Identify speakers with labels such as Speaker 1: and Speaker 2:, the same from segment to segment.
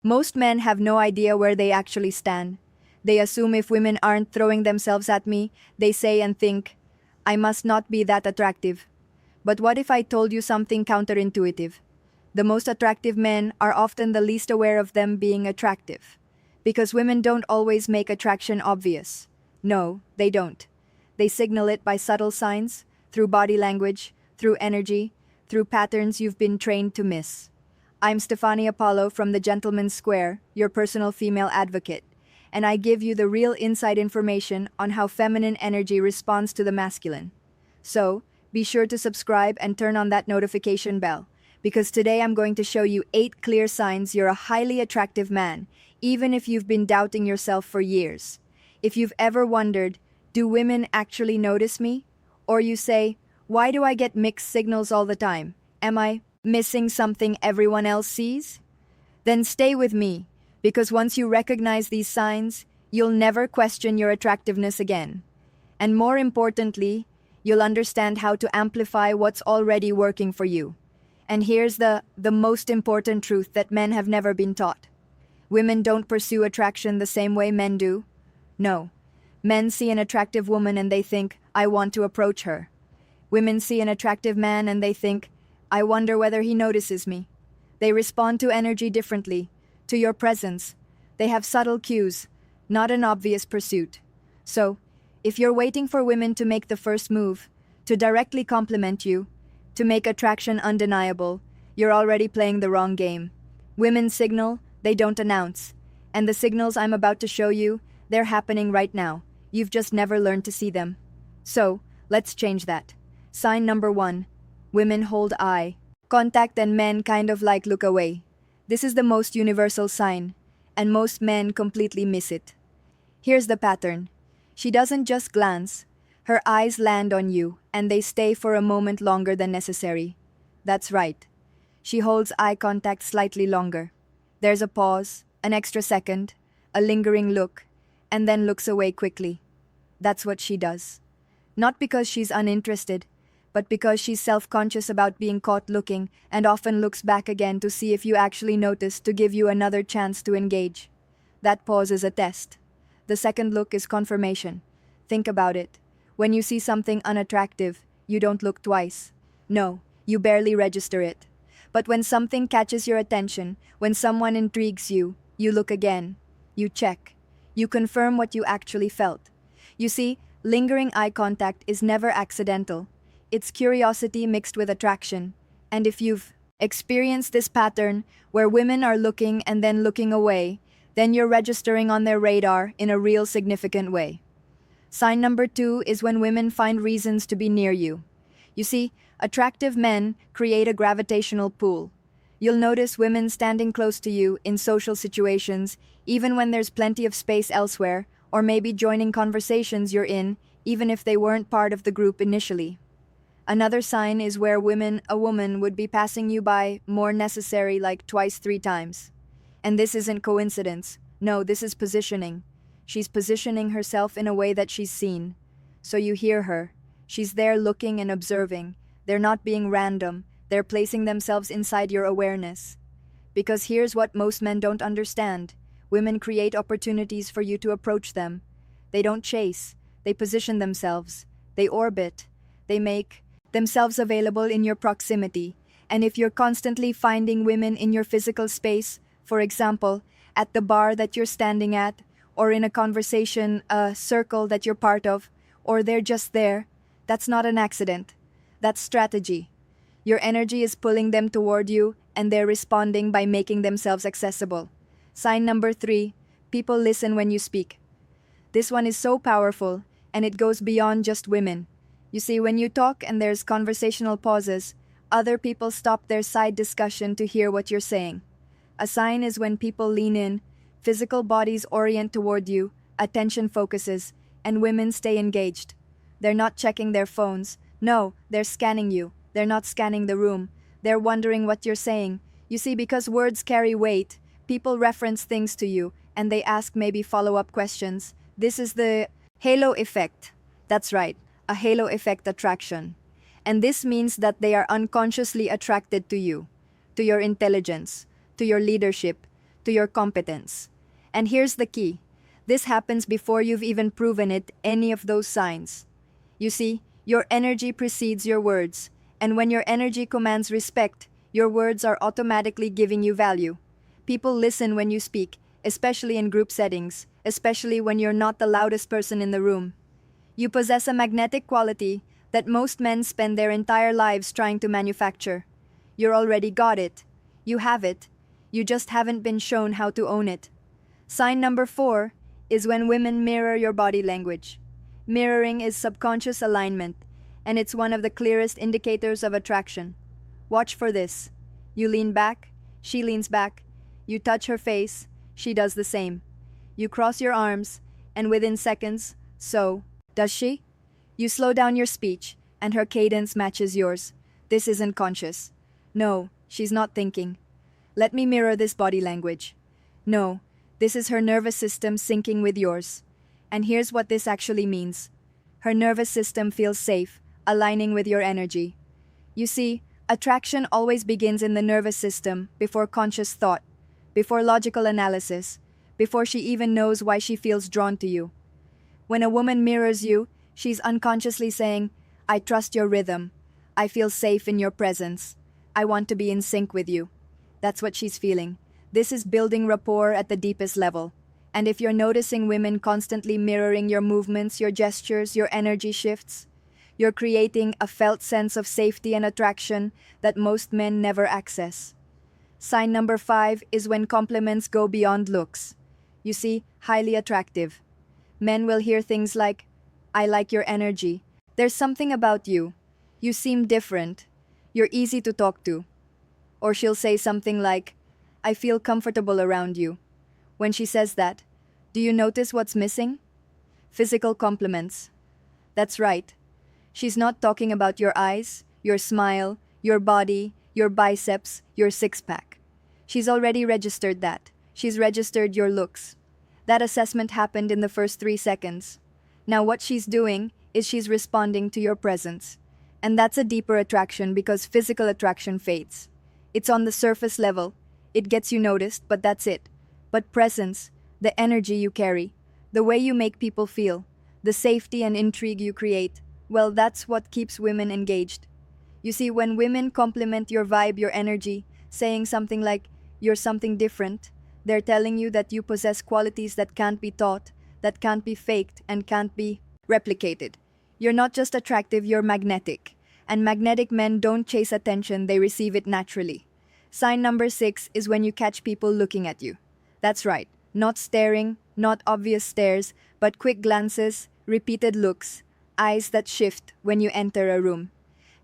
Speaker 1: Most men have no idea where they actually stand. They assume if women aren't throwing themselves at me, they say and think, I must not be that attractive. But what if I told you something counterintuitive? The most attractive men are often the least aware of them being attractive. Because women don't always make attraction obvious. No, they don't. They signal it by subtle signs, through body language, through energy, through patterns you've been trained to miss. I'm Stefani Apollo from the Gentleman's Square, your personal female advocate, and I give you the real inside information on how feminine energy responds to the masculine. So, be sure to subscribe and turn on that notification bell, because today I'm going to show you 8 clear signs you're a highly attractive man, even if you've been doubting yourself for years. If you've ever wondered, do women actually notice me? Or you say, why do I get mixed signals all the time? Am I missing something everyone else sees? Then stay with me, because once you recognize these signs, you'll never question your attractiveness again. And more importantly, you'll understand how to amplify what's already working for you. And here's the most important truth that men have never been taught. Women don't pursue attraction the same way men do. No. Men see an attractive woman and they think, I want to approach her. Women see an attractive man and they think, I wonder whether he notices me. They respond to energy differently, to your presence. They have subtle cues, not an obvious pursuit. So, if you're waiting for women to make the first move, to directly compliment you, to make attraction undeniable, you're already playing the wrong game. Women signal, they don't announce. And the signals I'm about to show you, they're happening right now. You've just never learned to see them. So, let's change that. Sign number 1. Women hold eye contact and men kind of like look away. This is the most universal sign, and most men completely miss it. Here's the pattern. She doesn't just glance. Her eyes land on you, and they stay for a moment longer than necessary. That's right. She holds eye contact slightly longer. There's a pause, an extra second, a lingering look, and then looks away quickly. That's what she does. Not because she's uninterested, but because she's self-conscious about being caught looking and often looks back again to see if you actually notice, to give you another chance to engage. That pause is a test. The second look is confirmation. Think about it. When you see something unattractive, you don't look twice. No, you barely register it. But when something catches your attention, when someone intrigues you, you look again. You check. You confirm what you actually felt. You see, lingering eye contact is never accidental. It's curiosity mixed with attraction. And if you've experienced this pattern, where women are looking and then looking away, then you're registering on their radar in a real significant way. Sign number 2 is when women find reasons to be near you. You see, attractive men create a gravitational pull. You'll notice women standing close to you in social situations, even when there's plenty of space elsewhere, or maybe joining conversations you're in, even if they weren't part of the group initially. Another sign is where a woman would be passing you by more necessary, like twice, 3 times. And this isn't coincidence. No, this is positioning. She's positioning herself in a way that she's seen. So you hear her. She's there looking and observing. They're not being random. They're placing themselves inside your awareness. Because here's what most men don't understand. Women create opportunities for you to approach them. They don't chase. They position themselves. They orbit. They make themselves available in your proximity. And if you're constantly finding women in your physical space, for example, at the bar that you're standing at, or in a conversation, a circle that you're part of, or they're just there, that's not an accident. That's strategy. Your energy is pulling them toward you, and they're responding by making themselves accessible. Sign number 3, people listen when you speak. This one is so powerful, and it goes beyond just women. You see, when you talk and there's conversational pauses, other people stop their side discussion to hear what you're saying. A sign is when people lean in, physical bodies orient toward you, attention focuses, and women stay engaged. They're not checking their phones. No, they're scanning you. They're not scanning the room. They're wondering what you're saying. You see, because words carry weight, people reference things to you, and they ask maybe follow-up questions. This is the halo effect. That's right, a halo effect attraction. And this means that they are unconsciously attracted to you, to your intelligence, to your leadership, to your competence. And here's the key. This happens before you've even proven it, any of those signs. You see, your energy precedes your words, and when your energy commands respect, your words are automatically giving you value. People listen when you speak, especially in group settings, especially when you're not the loudest person in the room. You possess a magnetic quality that most men spend their entire lives trying to manufacture. You already got it. You have it. You just haven't been shown how to own it. Sign number 4 is when women mirror your body language. Mirroring is subconscious alignment, and it's one of the clearest indicators of attraction. Watch for this. You lean back, she leans back. You touch her face, she does the same. You cross your arms, and within seconds, so, does she? You slow down your speech, and her cadence matches yours. This isn't conscious. No, she's not thinking. Let me mirror this body language. No, this is her nervous system syncing with yours. And here's what this actually means. Her nervous system feels safe, aligning with your energy. You see, attraction always begins in the nervous system, before conscious thought, before logical analysis, before she even knows why she feels drawn to you. When a woman mirrors you, she's unconsciously saying, I trust your rhythm. I feel safe in your presence. I want to be in sync with you. That's what she's feeling. This is building rapport at the deepest level. And if you're noticing women constantly mirroring your movements, your gestures, your energy shifts, you're creating a felt sense of safety and attraction that most men never access. Sign number 5 is when compliments go beyond looks. You see, highly attractive. Men will hear things like, I like your energy. There's something about you. You seem different. You're easy to talk to. Or she'll say something like, I feel comfortable around you. When she says that, do you notice what's missing? Physical compliments. That's right. She's not talking about your eyes, your smile, your body, your biceps, your six-pack. She's already registered that. She's registered your looks. That assessment happened in the first 3 seconds. Now what she's doing is she's responding to your presence. And that's a deeper attraction because physical attraction fades. It's on the surface level. It gets you noticed, but that's it. But presence, the energy you carry, the way you make people feel, the safety and intrigue you create, well, that's what keeps women engaged. You see, when women compliment your vibe, your energy, saying something like, you're something different, they're telling you that you possess qualities that can't be taught, that can't be faked, and can't be replicated. You're not just attractive, you're magnetic. And magnetic men don't chase attention, they receive it naturally. Sign number 6 is when you catch people looking at you. That's right, not staring, not obvious stares, but quick glances, repeated looks, eyes that shift when you enter a room.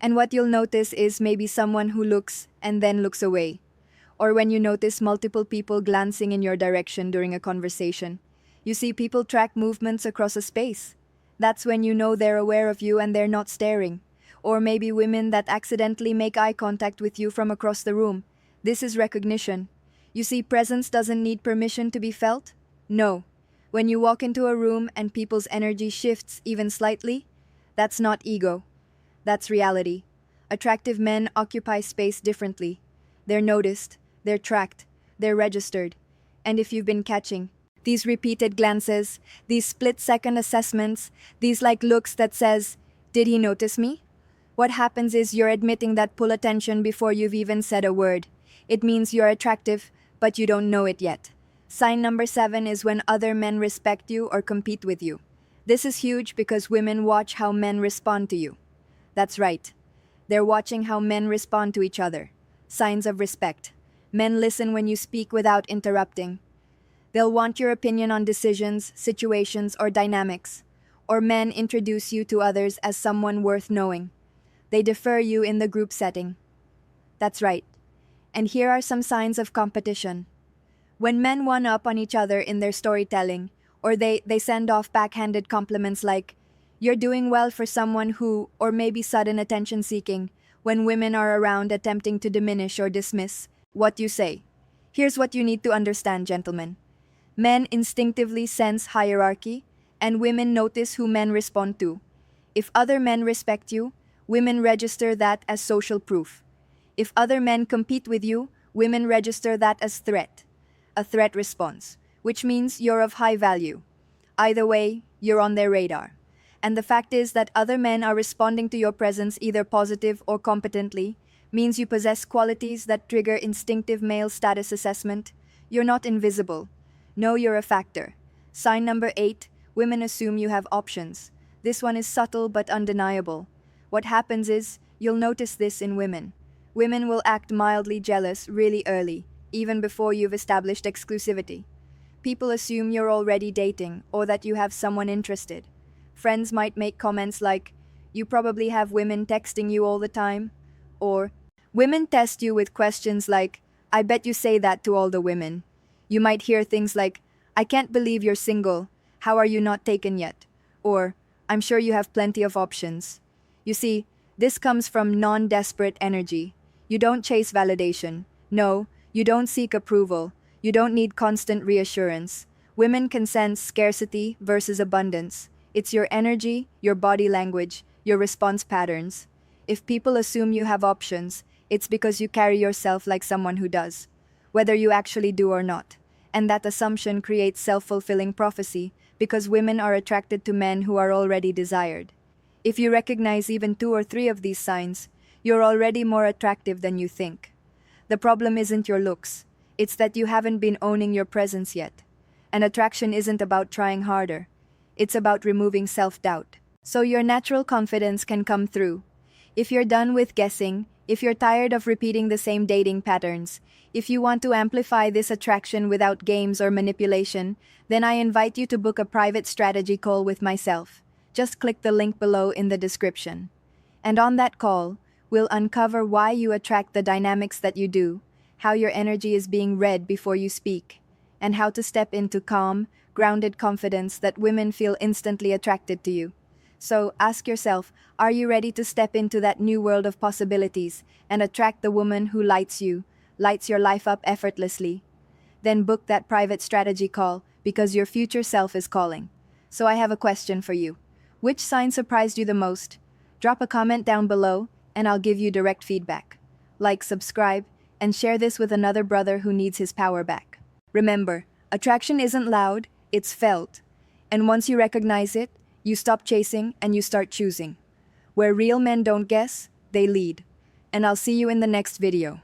Speaker 1: And what you'll notice is maybe someone who looks and then looks away. Or when you notice multiple people glancing in your direction during a conversation. You see people track movements across a space. That's when you know they're aware of you and they're not staring. Or maybe women that accidentally make eye contact with you from across the room. This is recognition. You see, presence doesn't need permission to be felt? No. When you walk into a room and people's energy shifts even slightly, that's not ego. That's reality. Attractive men occupy space differently. They're noticed, they're tracked, they're registered. And if you've been catching these repeated glances, these split-second assessments, these like looks that says, did he notice me? What happens is you're admitting that pull attention before you've even said a word. It means you're attractive, but you don't know it yet. Sign number 7 is when other men respect you or compete with you. This is huge because women watch how men respond to you. That's right. They're watching how men respond to each other. Signs of respect. Men listen when you speak without interrupting. They'll want your opinion on decisions, situations, or dynamics. Or men introduce you to others as someone worth knowing. They defer you in the group setting. That's right. And here are some signs of competition. When men one-up on each other in their storytelling, or they send off backhanded compliments like, you're doing well for someone who, or maybe sudden attention-seeking, when women are around attempting to diminish or dismiss what you say. Here's what you need to understand, gentlemen. Men instinctively sense hierarchy, and women notice who men respond to. If other men respect you, women register that as social proof. If other men compete with you, women register that as threat. a threat response, which means you're of high value. Either way, you're on their radar. And the fact is that other men are responding to your presence either positive or competently, means you possess qualities that trigger instinctive male status assessment. You're not invisible. No, you're a factor. Sign number 8, women assume you have options. This one is subtle but undeniable. What happens is, you'll notice this in women. Women will act mildly jealous really early, even before you've established exclusivity. People assume you're already dating or that you have someone interested. Friends might make comments like, "You probably have women texting you all the time," or women test you with questions like, "I bet you say that to all the women." You might hear things like, "I can't believe you're single. How are you not taken yet?" Or, "I'm sure you have plenty of options." You see, this comes from non-desperate energy. You don't chase validation. No, you don't seek approval. You don't need constant reassurance. Women can sense scarcity versus abundance. It's your energy, your body language, your response patterns. If people assume you have options, it's because you carry yourself like someone who does, whether you actually do or not. And that assumption creates self-fulfilling prophecy because women are attracted to men who are already desired. If you recognize even 2 or 3 of these signs, you're already more attractive than you think. The problem isn't your looks, it's that you haven't been owning your presence yet. And attraction isn't about trying harder, it's about removing self-doubt. So your natural confidence can come through. If you're done with guessing, if you're tired of repeating the same dating patterns, if you want to amplify this attraction without games or manipulation, then I invite you to book a private strategy call with myself. Just click the link below in the description. And on that call, we'll uncover why you attract the dynamics that you do, how your energy is being read before you speak, and how to step into calm, grounded confidence that women feel instantly attracted to you. So ask yourself, are you ready to step into that new world of possibilities and attract the woman who lights your life up effortlessly? Then book that private strategy call because your future self is calling. So I have a question for you. Which sign surprised you the most? Drop a comment down below and I'll give you direct feedback. Like, subscribe, and share this with another brother who needs his power back. Remember, attraction isn't loud, it's felt. And once you recognize it, you stop chasing and you start choosing. Where real men don't guess, they lead. And I'll see you in the next video.